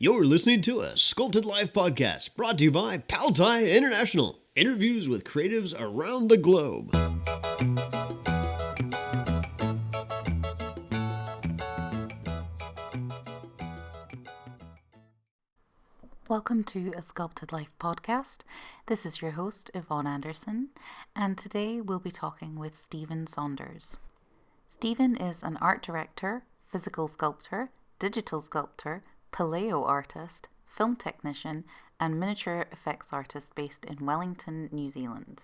You're listening to a Sculpted Life podcast brought to you by Pal Tiya International. Interviews with creatives around the globe. Welcome to a Sculpted Life podcast. This is your host, Yvonne Anderson, and today we'll be talking with Stephen Saunders. Stephen is an art director, physical sculptor, digital sculptor, Paleo Artist, film technician, and miniature effects artist based in Wellington, New Zealand.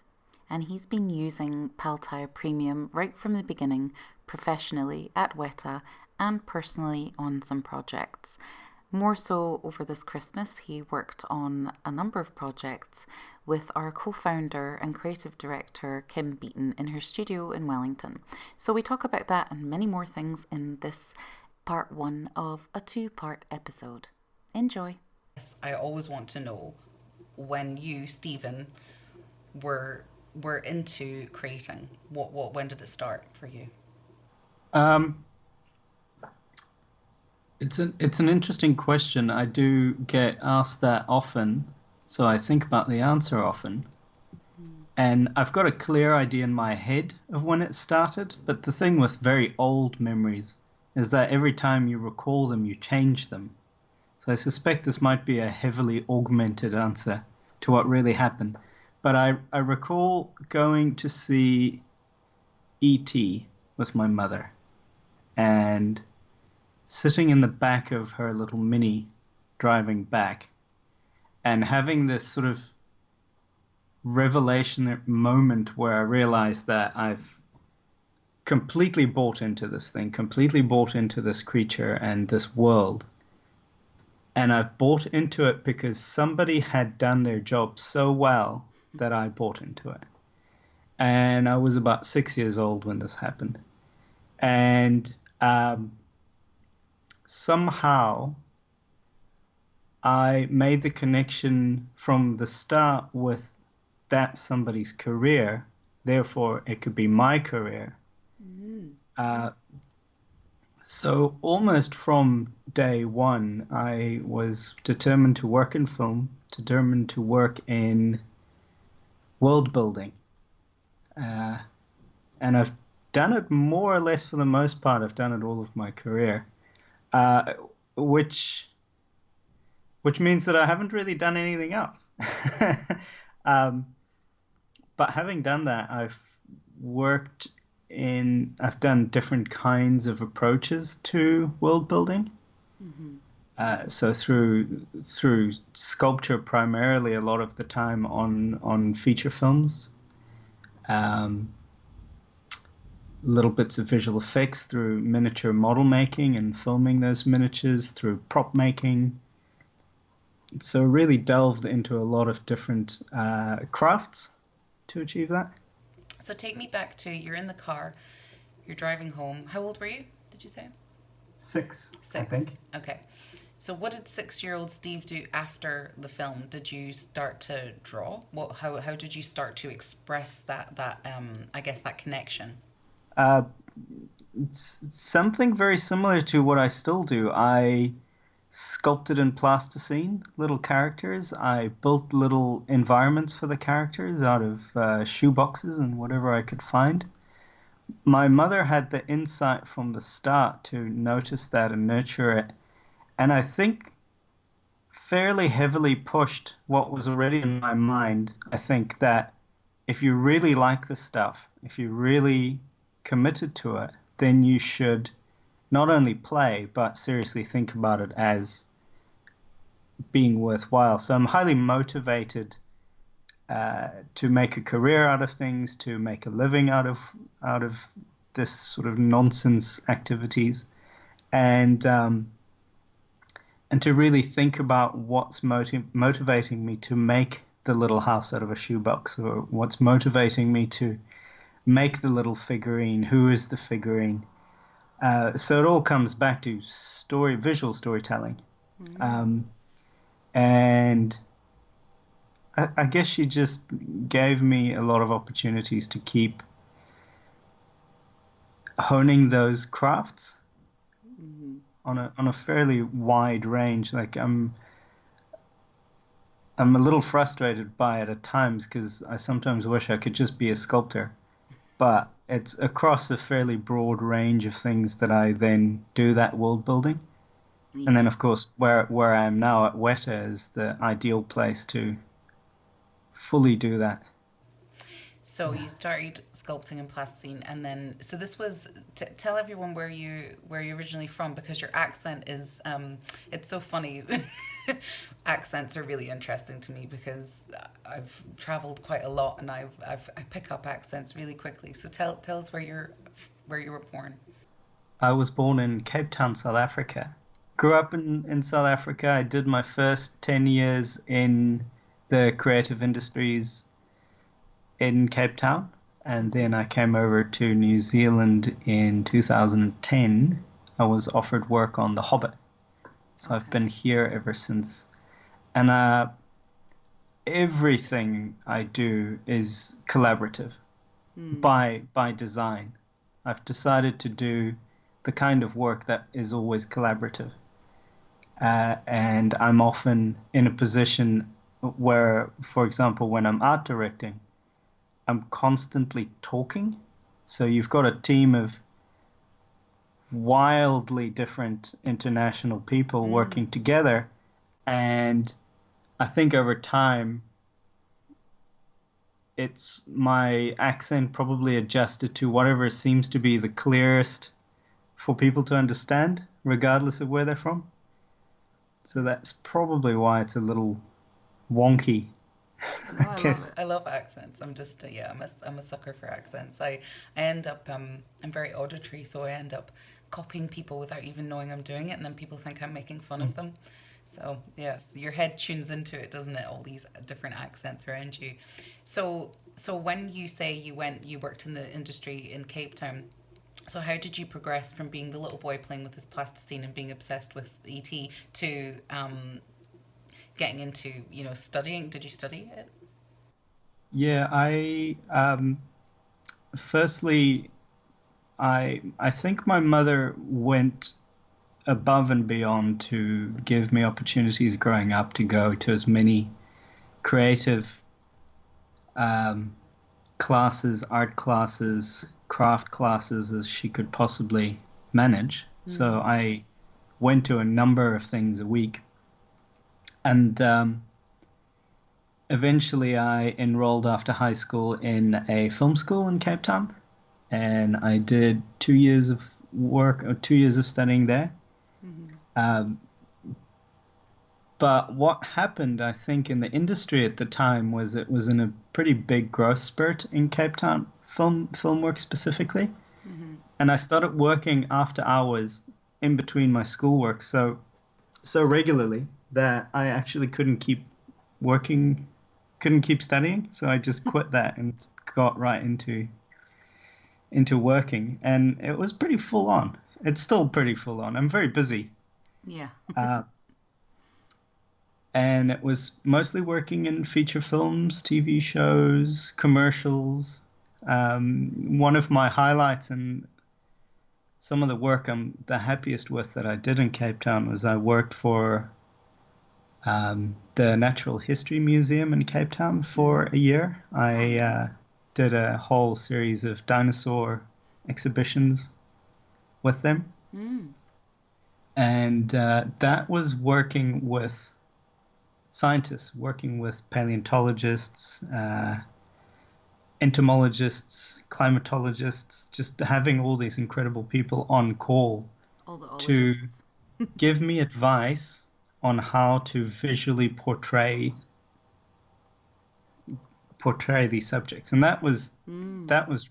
And he's been using Pal Tiya Premium right from the beginning, professionally at Weta and personally on some projects. More so over this Christmas, he worked on a number of projects with our co-founder and creative director, Kim Beaton, in her studio in Wellington. So we talk about that and many more things in this part one of a two-part episode. Enjoy. Yes, I always want to know when you, Stephen, were into creating. When did it start for you? It's an interesting question. I do get asked that often, so I think about the answer often. And I've got a clear idea in my head of when it started, but the thing with very old memories is that every time you recall them, you change them. So I suspect this might be a heavily augmented answer to what really happened. But I recall going to see E.T. with my mother and sitting in the back of her little Mini driving back and having this sort of revelation moment where I realized that I've completely bought into this thing, completely bought into this creature and this world. And I've bought into it because somebody had done their job so well that I bought into it. And I was about 6 years old when this happened. And somehow I made the connection from the start with that somebody's career, therefore it could be my career. So almost from day one, I was determined to work in film, determined to work in world building. And I've done it more or less for the most part. I've done it all of my career, which means that I haven't really done anything else. But having done that, I've done different kinds of approaches to world building. So through sculpture primarily, a lot of the time on feature films, little bits of visual effects through miniature model making and filming those miniatures, through prop making. So really delved into a lot of different crafts to achieve that. So take me back to, you're in the car, you're driving home. How old were you, did you say? Six, I think. Okay. So what did 6-year-old Steve do after the film? Did you start to draw? How did you start to express that I guess that connection? It's something very similar to what I still do. I sculpted in plasticine little characters. I built little environments for the characters out of shoe boxes and whatever I could find. My mother had the insight from the start to notice that and nurture it, and I think fairly heavily pushed what was already in my mind. I think that if you really like the stuff, if you really committed to it, then you should not only play, but seriously think about it as being worthwhile. So I'm highly motivated to make a career out of things, to make a living out of this sort of nonsense activities, and to really think about what's motivating me to make the little house out of a shoebox, or what's motivating me to make the little figurine. Who is the figurine? So it all comes back to visual storytelling. And I guess she just gave me a lot of opportunities to keep honing those crafts on a fairly wide range. Like I'm a little frustrated by it at times because I sometimes wish I could just be a sculptor. But it's across a fairly broad range of things that I then do that world building. And then, of course, where I am now at Weta is the ideal place to fully do that. So you started sculpting and plasticine, and then so this was tell everyone where you're originally from, because your accent is it's so funny. Accents are really interesting to me because I've traveled quite a lot, and I pick up accents really quickly. So tell us where you were born. I was born in Cape Town, South Africa. Grew up in South Africa. I did my first 10 years in the creative industries in Cape Town, and then I came over to New Zealand in 2010. I was offered work on The Hobbit, so I've been here ever since. And everything I do is collaborative by design. I've decided to do the kind of work that is always collaborative, and I'm often in a position where, for example, when I'm art directing, I'm constantly talking. So you've got a team of wildly different international people working together. And I think over time, it's my accent probably adjusted to whatever seems to be the clearest for people to understand, regardless of where they're from. So that's probably why it's a little wonky. No, I love it. I love accents. I'm just I'm a sucker for accents. I end up I'm very auditory, so I end up copying people without even knowing I'm doing it, and then people think I'm making fun of them. So yes, your head tunes into it, doesn't it? All these different accents around you. So when you say you worked in the industry in Cape Town, so how did you progress from being the little boy playing with his plasticine and being obsessed with ET to getting into, studying? Did you study it? Yeah, firstly, I think my mother went above and beyond to give me opportunities growing up to go to as many creative classes, art classes, craft classes as she could possibly manage. So I went to a number of things a week. And eventually I enrolled after high school in a film school in Cape Town. And I did 2 years of work, or 2 years of studying there. But what happened, I think, in the industry at the time was it was in a pretty big growth spurt in Cape Town, film work specifically. And I started working after hours in between my schoolwork so regularly that I actually couldn't keep studying. So I just quit that and got right into working. And it was pretty full on. It's still pretty full on. I'm very busy. Yeah. And it was mostly working in feature films, TV shows, commercials. One of my highlights and some of the work I'm the happiest with that I did in Cape Town was I worked for the Natural History Museum in Cape Town for a year. I did a whole series of dinosaur exhibitions with them. And that was working with scientists, working with paleontologists, entomologists, climatologists, just having all these incredible people on call to give me advice on how to visually portray these subjects. And that was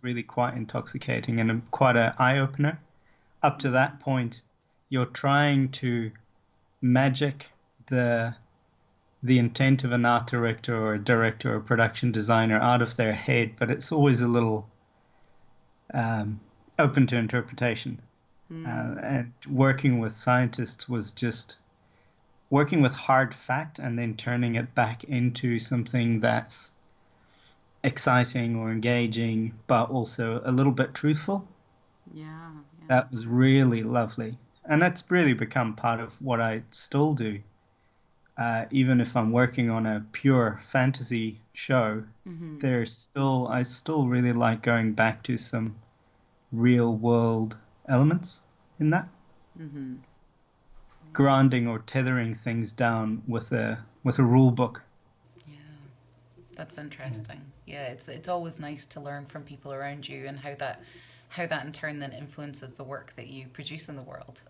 really quite intoxicating and quite an eye-opener. Up to that point, you're trying to magic the intent of an art director or a director or production designer out of their head, but it's always a little open to interpretation. And working with scientists was just working with hard fact and then turning it back into something that's exciting or engaging, but also a little bit truthful. Yeah. That was really lovely. and that's really become part of what I still do. Even if I'm working on a pure fantasy show, I still really like going back to some real world elements in that. Grounding or tethering things down with a rule book. Yeah, that's interesting. Yeah, it's always nice to learn from people around you and how that in turn then influences the work that you produce in the world.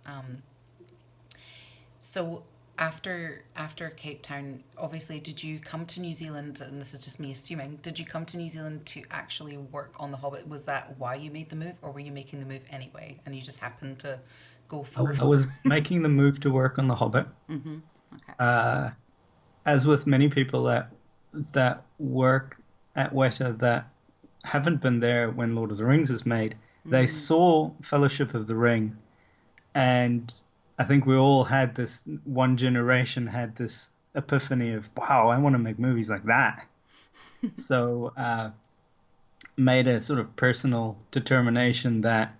So after Cape Town, obviously, did you come to New Zealand? And this is just me assuming. Did you come to New Zealand to actually work on The Hobbit? Was that why you made the move, or were you making the move anyway, and you just happened to go for it? I was making the move to work on The Hobbit. Okay. As with many people that work at Weta that haven't been there when Lord of the Rings is made, they saw Fellowship of the Ring, and I think we all had this, one generation had this epiphany of, wow, I want to make movies like that. So made a sort of personal determination that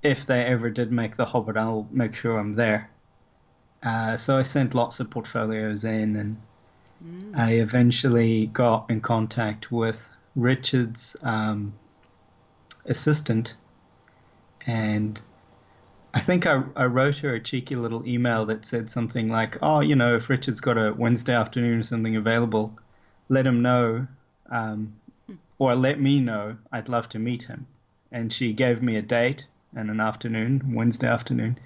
if they ever did make The Hobbit, I'll make sure I'm there. So I sent lots of portfolios in, and I eventually got in contact with Richard's assistant, and I think I wrote her a cheeky little email that said something like, oh, if Richard's got a Wednesday afternoon or something available, let him know, or let me know. I'd love to meet him. And she gave me a date and an afternoon, Wednesday afternoon,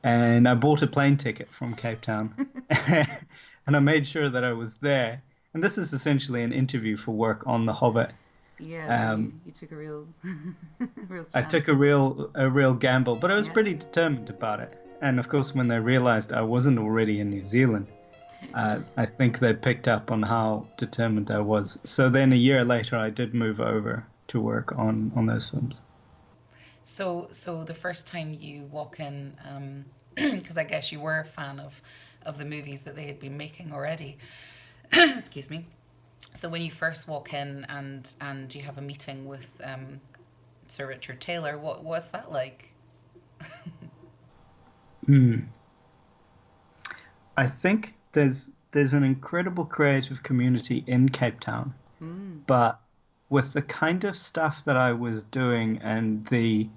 and I bought a plane ticket from Cape Town, and I made sure that I was there. And this is essentially an interview for work on The Hobbit. Yeah, so you took a real real chance. I took a real gamble, but I was pretty determined about it. And of course, when they realized I wasn't already in New Zealand, I think they picked up on how determined I was. So then a year later, I did move over to work on those films. So the first time you walk in, because I guess you were a fan of the movies that they had been making already. Excuse me. So when you first walk in and you have a meeting with Sir Richard Taylor, what's that like? I think there's an incredible creative community in Cape Town, but with the kind of stuff that I was doing and the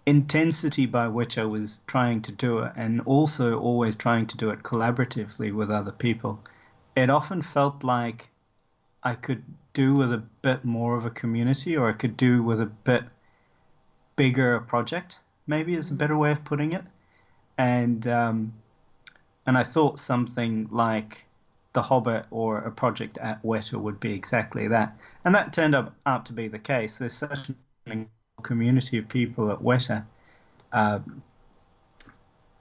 intensity by which I was trying to do it, and also always trying to do it collaboratively with other people, it often felt like I could do with a bit more of a community, or I could do with a bit bigger a project, maybe is a better way of putting it. And I thought something like The Hobbit or a project at Weta would be exactly that. And that turned out to be the case. There's such a community of people at Weta,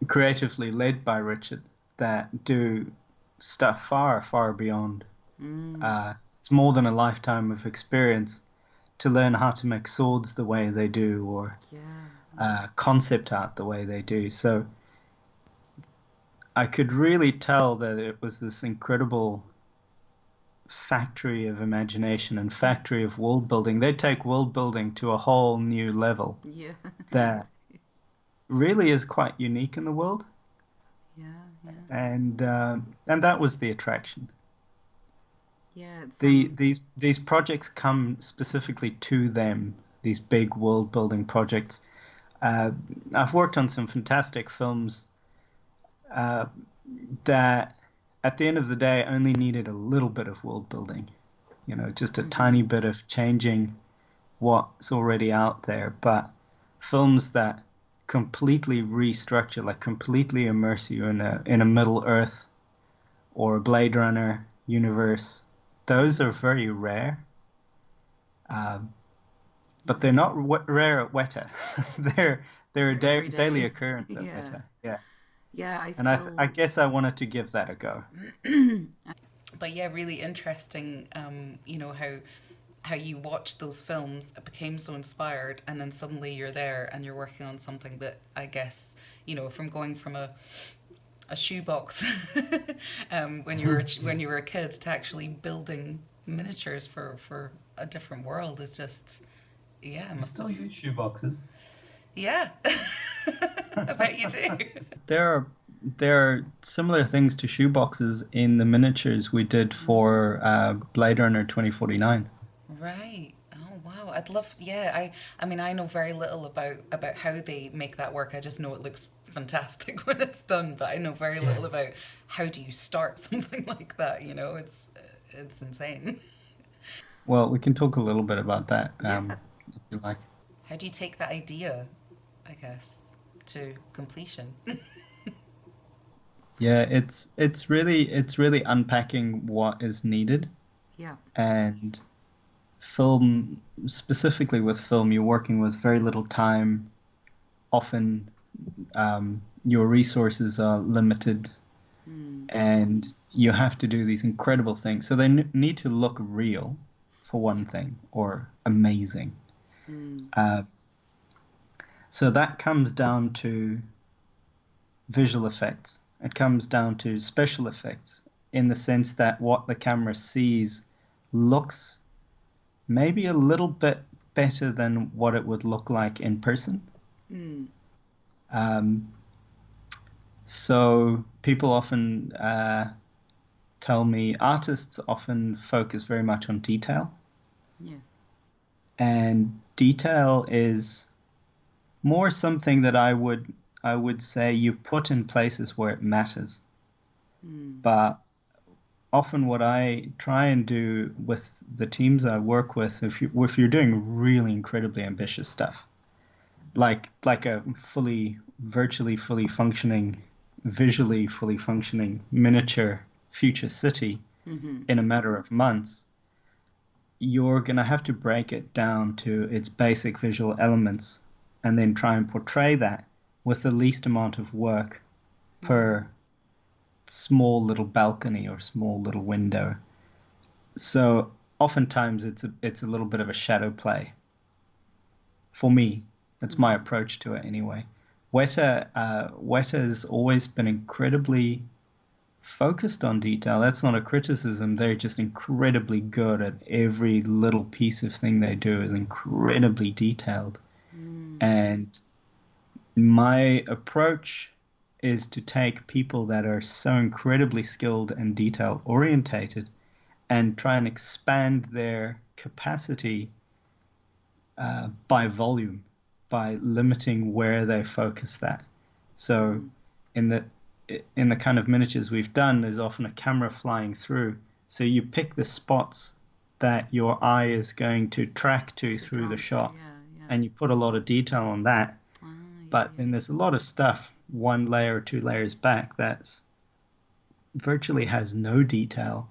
creatively led by Richard, that do stuff far, far beyond. It's more than a lifetime of experience to learn how to make swords the way they do, or concept art the way they do. So I could really tell that it was this incredible factory of imagination and factory of world building. They take world building to a whole new level that really is quite unique in the world. And that was the attraction. These projects come specifically to them, these big world building projects. I've worked on some fantastic films that at the end of the day only needed a little bit of world building, just a tiny bit of changing what's already out there. But films that completely restructure, like completely immerse you in a Middle Earth or a Blade Runner universe, those are very rare. But they're not rare at Weta. they're a daily occurrence at Weta. I guess I wanted to give that a go. But yeah, really interesting. How you watched those films, it became so inspired, and then suddenly you're there and you're working on something that I guess, from going from a shoebox when you were a kid to actually building miniatures for a different world is just, I still use shoeboxes. Yeah. I bet you do. There are similar things to shoeboxes in the miniatures we did for Blade Runner 2049. Right. Oh wow. I'd love I mean I know very little about how they make that work. I just know it looks fantastic when it's done, but I know very little about how do you start something like that, you know? It's insane. Well, we can talk a little bit about that Yeah. if you like. How do you take that idea, I guess, to completion? Yeah, it's really unpacking what is needed, Yeah. and film, specifically with film, you're working with very little time. Often, your resources are limited, and you have to do these incredible things. So they need to look real, for one thing, or amazing. Uh, so that comes down to visual effects. It comes down to special effects in the sense that what the camera sees looks maybe a little bit better than what it would look like in person. Um, so people often tell me artists often focus very much on detail, Yes. and detail is more something that I would say you put in places where it matters. But often what I try and do with the teams I work with, if you're doing really incredibly ambitious stuff, like a virtually fully functioning, visually fully functioning miniature future city in a matter of months, you're going to have to break it down to its basic visual elements and then try and portray that with the least amount of work per small little balcony or small little window. So oftentimes it's a little bit of a shadow play. For me, that's my approach to it anyway. Weta has always been incredibly focused on detail. That's not a criticism. They're just incredibly good at every little piece of thing they do is incredibly detailed. And my approach is to take people that are so incredibly skilled and detail orientated and try and expand their capacity by volume, by limiting where they focus that. So in the kind of miniatures we've done, there's often a camera flying through. So you pick the spots that your eye is going to track to through the shot, and you put a lot of detail on that. But then there's a lot of stuff one layer or two layers back that's virtually has no detail.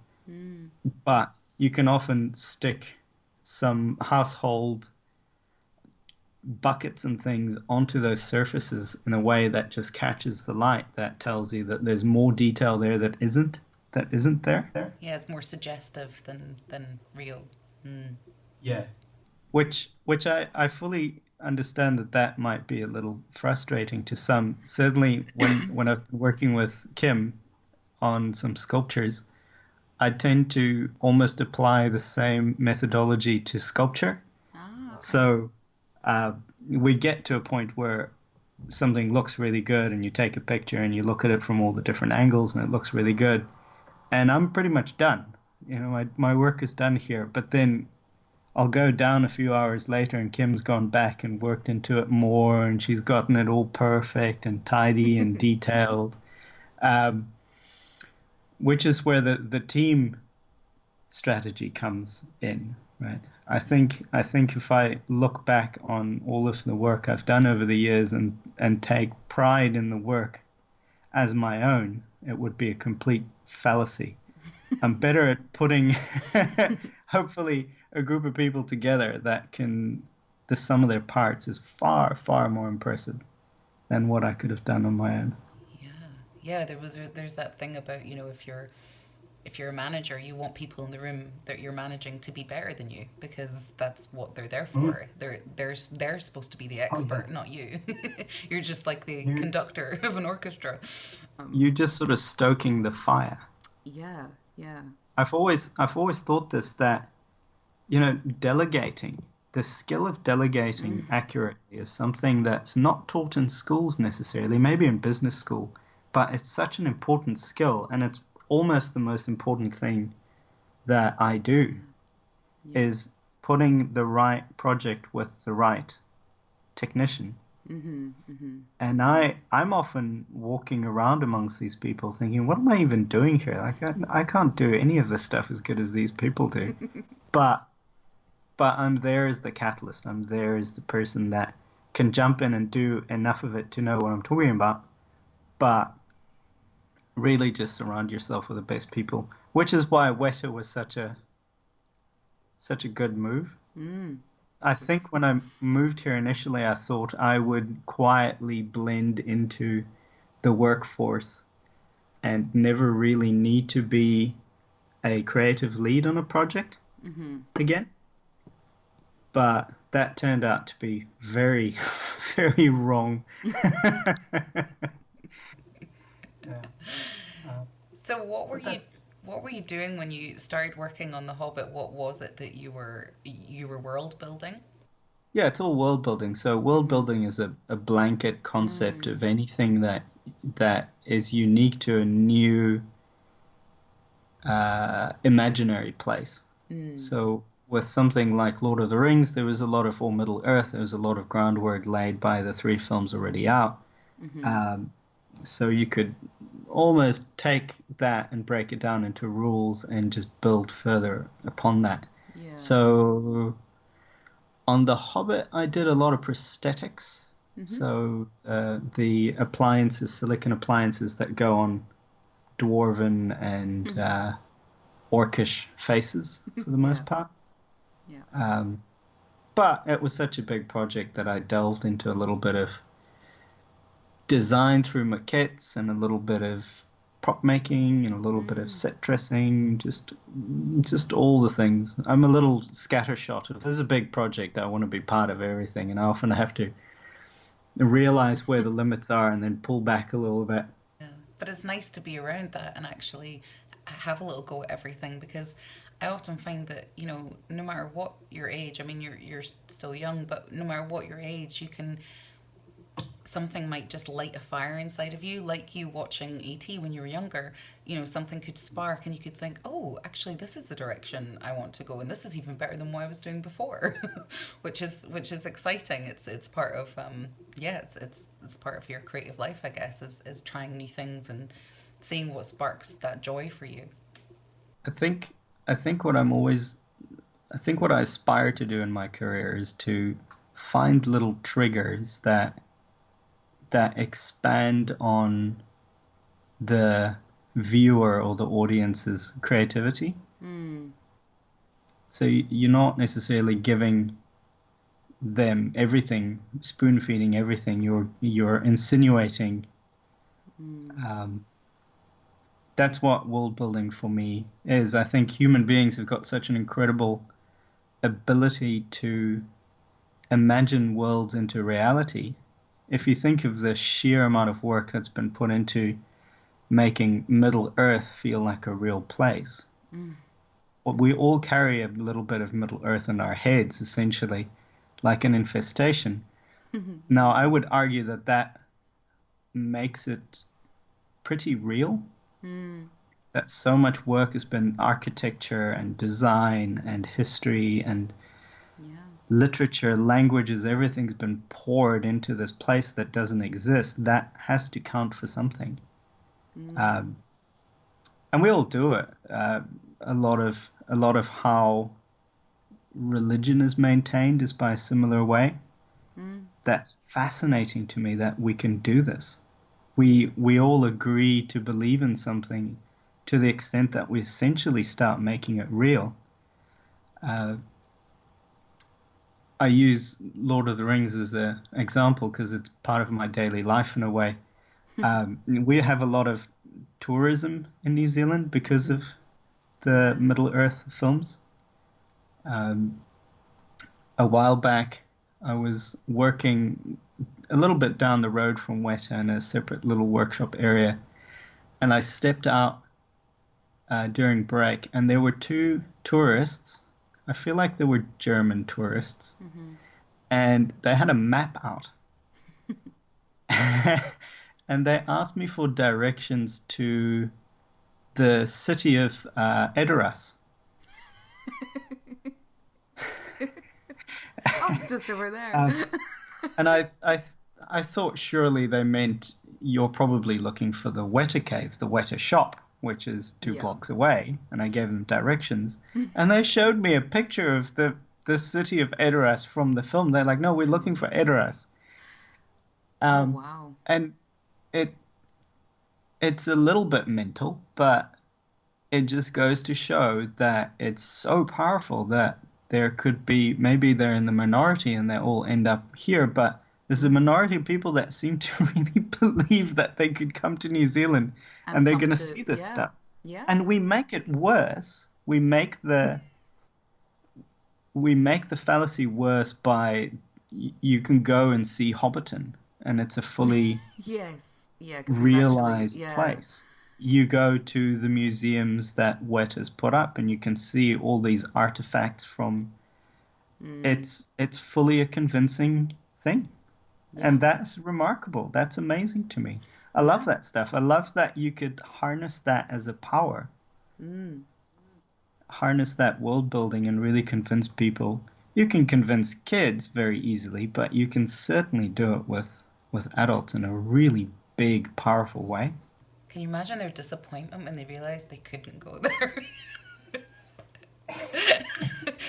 But you can often stick some household buckets and things onto those surfaces in a way that just catches the light, that tells you that there's more detail there that isn't there. Yeah, it's more suggestive than real. Yeah. Which I fully understand that might be a little frustrating to some. Certainly when I've been working with Kim on some sculptures, I tend to almost apply the same methodology to sculpture. Okay. So we get to a point where something looks really good and you take a picture and you look at it from all the different angles and it looks really good. And I'm pretty much done. You know, my work is done here. But then I'll go down a few hours later and Kim's gone back and worked into it more and she's gotten it all perfect and tidy and detailed, which is where the team strategy comes in, right? I think if I look back on all of the work I've done over the years and take pride in the work as my own, it would be a complete fallacy. I'm better at putting, hopefully, a group of people together that the sum of their parts is far, far more impressive than what I could have done on my own. Yeah. There's that thing about, you know, if you're a manager, you want people in the room that you're managing to be better than you because that's what they're there for. They're supposed to be the expert, not you. You're just like the conductor of an orchestra. You're just sort of stoking the fire. Yeah. I've always thought this, that, you know, delegating the skill of delegating accurately is something that's not taught in schools necessarily, maybe in business school, but it's such an important skill, and it's almost the most important thing that I do, is putting the right project with the right technician. And I'm often walking around amongst these people thinking, what am I even doing here? Like, I can't do any of this stuff as good as these people do. But I'm there as the catalyst. I'm there as the person that can jump in and do enough of it to know what I'm talking about. But really just surround yourself with the best people, which is why Weta was such a good move. I think when I moved here initially, I thought I would quietly blend into the workforce and never really need to be a creative lead on a project again. But that turned out to be very, very wrong. So what were you doing when you started working on The Hobbit? What was it that you were world building? Yeah, it's all world building. So world building is a blanket concept of anything that is unique to a new imaginary place. So with something like Lord of the Rings, there was a lot of Middle Earth. There was a lot of groundwork laid by the 3 films already out. So you could almost take that and break it down into rules and just build further upon that. Yeah. So on The Hobbit, I did a lot of prosthetics. So the appliances, silicon appliances that go on dwarven and orcish faces for the most part. Yeah. But it was such a big project that I delved into a little bit of design through maquettes and a little bit of prop making and a little bit of set dressing, just all the things. I'm a little scattershot. If there's a big project, I want to be part of everything, and I often have to realize where the limits are and then pull back a little bit. Yeah. But it's nice to be around that and actually have a little go at everything, because I often find that, no matter what your age, I mean, you're still young, but no matter what your age, something might just light a fire inside of you, like you watching E.T. when you were younger. Something could spark and you could think, oh, actually this is the direction I want to go, and this is even better than what I was doing before. which is exciting. It's part of it's part of your creative life, I guess, is trying new things and seeing what sparks that joy for you. I think what I aspire to do in my career is to find little triggers that expand on the viewer or the audience's creativity. So you're not necessarily giving them everything, spoon feeding everything. You're insinuating. That's what world building for me is. I think human beings have got such an incredible ability to imagine worlds into reality. If you think of the sheer amount of work that's been put into making Middle Earth feel like a real place, we all carry a little bit of Middle Earth in our heads, essentially, like an infestation. Now, I would argue that makes it pretty real. That so much work has been architecture and design and history and literature, languages, everything's been poured into this place that doesn't exist. That has to count for something. And we all do it. A lot of how religion is maintained is by a similar way. That's fascinating to me, that we can do this. We all agree to believe in something to the extent that we essentially start making it real. I use Lord of the Rings as an example because it's part of my daily life in a way. We have a lot of tourism in New Zealand because of the Middle Earth films. A while back, I was working a little bit down the road from Weta in a separate little workshop area, and I stepped out during break, and there were 2 tourists I feel like they were German tourists, and they had a map out. And they asked me for directions to the city of Edoras. Oh, it's just over there. And I thought surely they meant you're probably looking for the Weta cave, the Weta shop, which is 2 blocks away. And I gave them directions. And they showed me a picture of the city of Edoras from the film. They're like, no, we're looking for Edoras. Oh, wow. And it's a little bit mental, but it just goes to show that it's so powerful that there could be, maybe they're in the minority and they all end up here, but there's a minority of people that seem to really believe that they could come to New Zealand and they're going to see this stuff. Yeah. And we make it worse. We make the fallacy worse by you can go and see Hobbiton, and it's a fully realized place. You go to the museums that Weta's put up, and you can see all these artifacts from. It's fully a convincing thing, and that's remarkable. That's amazing to me. I love that stuff. I love that you could harness that as a power. Harness that world building and really convince people. You can convince kids very easily, but you can certainly do it with adults in a really big, powerful way. Can you imagine their disappointment when they realised they couldn't go there?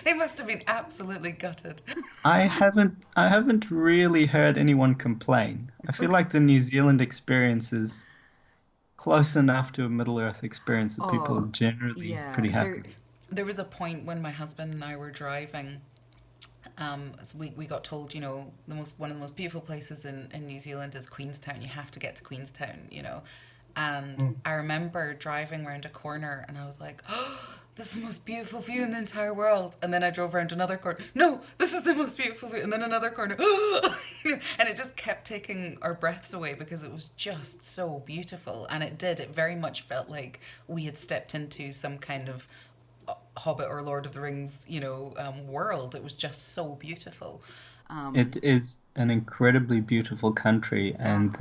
They must have been absolutely gutted. I haven't really heard anyone complain. I feel like the New Zealand experience is close enough to a Middle Earth experience that people are generally pretty happy. There was a point when my husband and I were driving. So we got told, one of the most beautiful places in New Zealand is Queenstown. You have to get to Queenstown, And I remember driving around a corner and I was like, oh, this is the most beautiful view in the entire world. And then I drove around another corner. No, this is the most beautiful view. And then another corner. And it just kept taking our breaths away because it was just so beautiful. And it very much felt like we had stepped into some kind of Hobbit or Lord of the Rings, world. It was just so beautiful. It is an incredibly beautiful country, and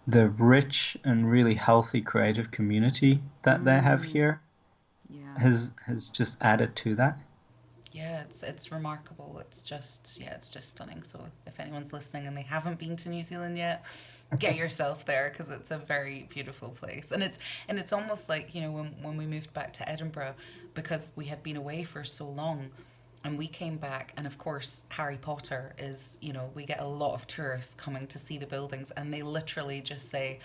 the rich and really healthy creative community that they have here has just added to that. Yeah, it's remarkable. It's just stunning. So if anyone's listening and they haven't been to New Zealand yet, get yourself there, because it's a very beautiful place. And it's almost like, when we moved back to Edinburgh, because we had been away for so long, and we came back, and of course Harry Potter is, we get a lot of tourists coming to see the buildings, and they literally just say,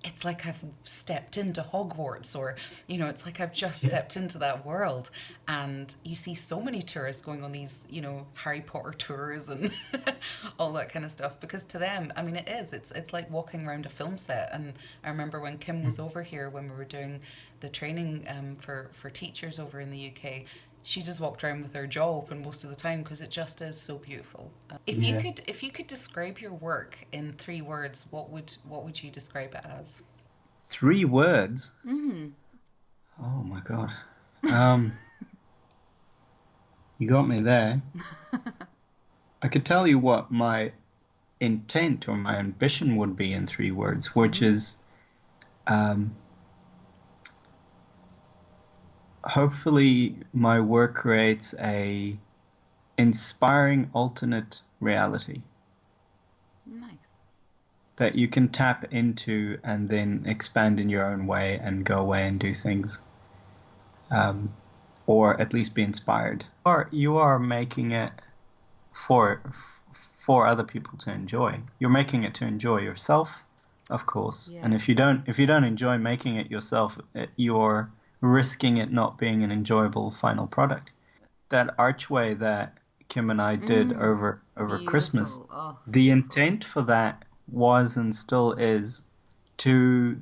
it's like I've stepped into Hogwarts, or, it's like I've just stepped into that world. And you see so many tourists going on these, Harry Potter tours and all that kind of stuff, because to them, I mean, it's like walking around a film set. And I remember when Kim was over here, when we were doing the training for teachers over in the UK, she just walked around with her jaw open most of the time, because it just is so beautiful. If you could describe your work in 3 words, what would you describe it as? 3 words? Oh my god. You got me there. I could tell you what my intent or my ambition would be in 3 words, which is hopefully my work creates a inspiring alternate reality. Nice. That you can tap into and then expand in your own way and go away and do things. Or at least be inspired. Or you are making it for other people to enjoy. You're making it to enjoy yourself, of course. Yeah. And if you don't enjoy making it yourself, you're risking it not being an enjoyable final product. That archway that Kim and I did over Christmas, the intent for that was and still is to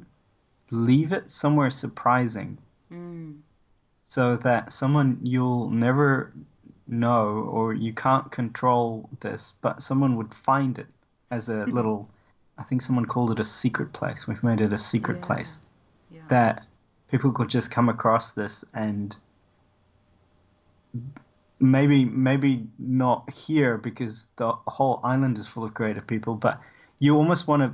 leave it somewhere surprising, so that someone you'll never know, or you can't control this, but someone would find it as a little, I think someone called it a secret place. We've made it a secret place that people could just come across this and maybe not here because the whole island is full of creative people, but you almost want to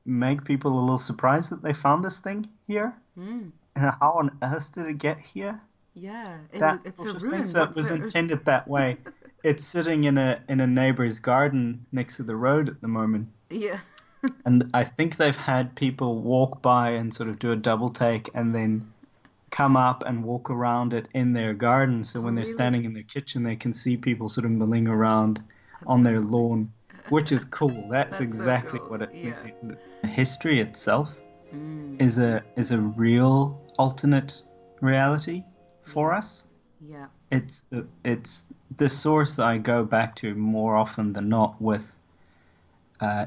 make people a little surprised that they found this thing here. And how on earth did it get here? Yeah, That it's sort a of ruin. thing. So it was intended that way. It's sitting in a neighbor's garden next to the road at the moment. Yeah. And I think they've had people walk by and sort of do a double take and then come up and walk around it in their garden. So when they're really? standing in their kitchen, they can see people sort of milling around on their lawn, which is cool. That's so exactly cool. what it's Yeah. thinking. History itself is a real alternate reality for us. Yeah. It's the source I go back to more often than not with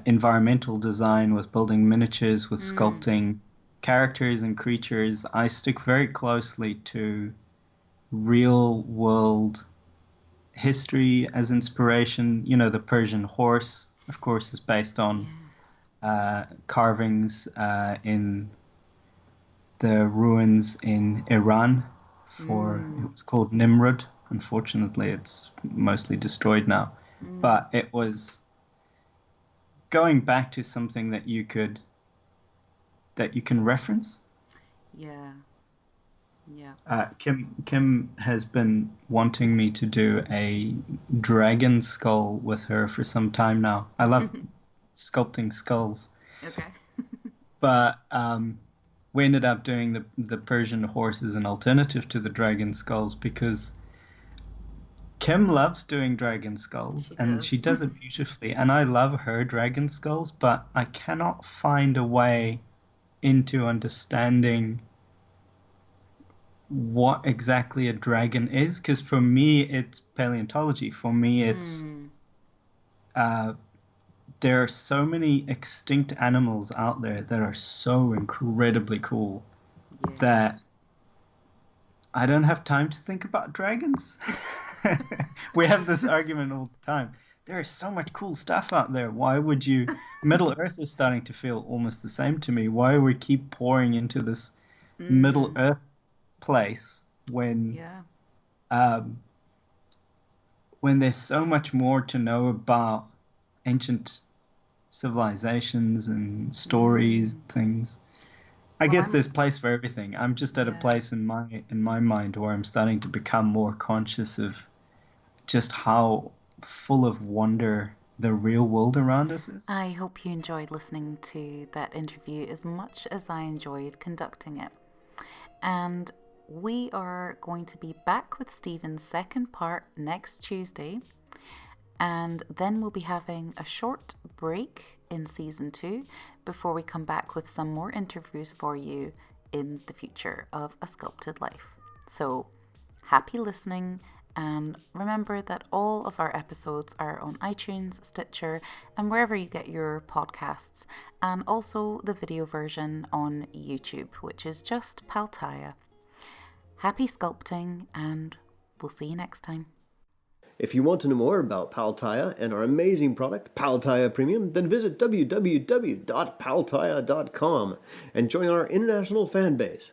environmental design, with building miniatures, with sculpting characters and creatures. I stick very closely to real world history as inspiration. You know, the Persian horse, of course, is based on carvings in the ruins in Iran it was called Nimrud. Unfortunately, it's mostly destroyed now. But it was going back to something that you can reference. Yeah. Yeah. Kim has been wanting me to do a dragon skull with her for some time now. I love sculpting skulls. Okay. But we ended up doing the Persian horse as an alternative to the dragon skulls because Kim loves doing dragon skulls she does it beautifully. And I love her dragon skulls, but I cannot find a way into understanding what exactly a dragon is, because for me it's paleontology. For me it's there are so many extinct animals out there that are so incredibly cool that I don't have time to think about dragons. We have this argument all the time. There is so much cool stuff out there. Why would you... Middle Earth is starting to feel almost the same to me. Why do we keep pouring into this Middle Earth place when there's so much more to know about ancient civilizations and stories, things. I guess there's place for everything. I'm just at a place in my mind where I'm starting to become more conscious of just how full of wonder the real world around us is. I hope you enjoyed listening to that interview as much as I enjoyed conducting it. And we are going to be back with Stephen's second part next Tuesday. And then we'll be having a short break in season 2 before we come back with some more interviews for you in the future of A Sculpted Life. So happy listening, and remember that all of our episodes are on iTunes, Stitcher, and wherever you get your podcasts, and also the video version on YouTube, which is just Pal Tiya. Happy sculpting, and we'll see you next time. If you want to know more about Pal Tiya and our amazing product, Pal Tiya Premium, then visit www.paltiya.com and join our international fan base.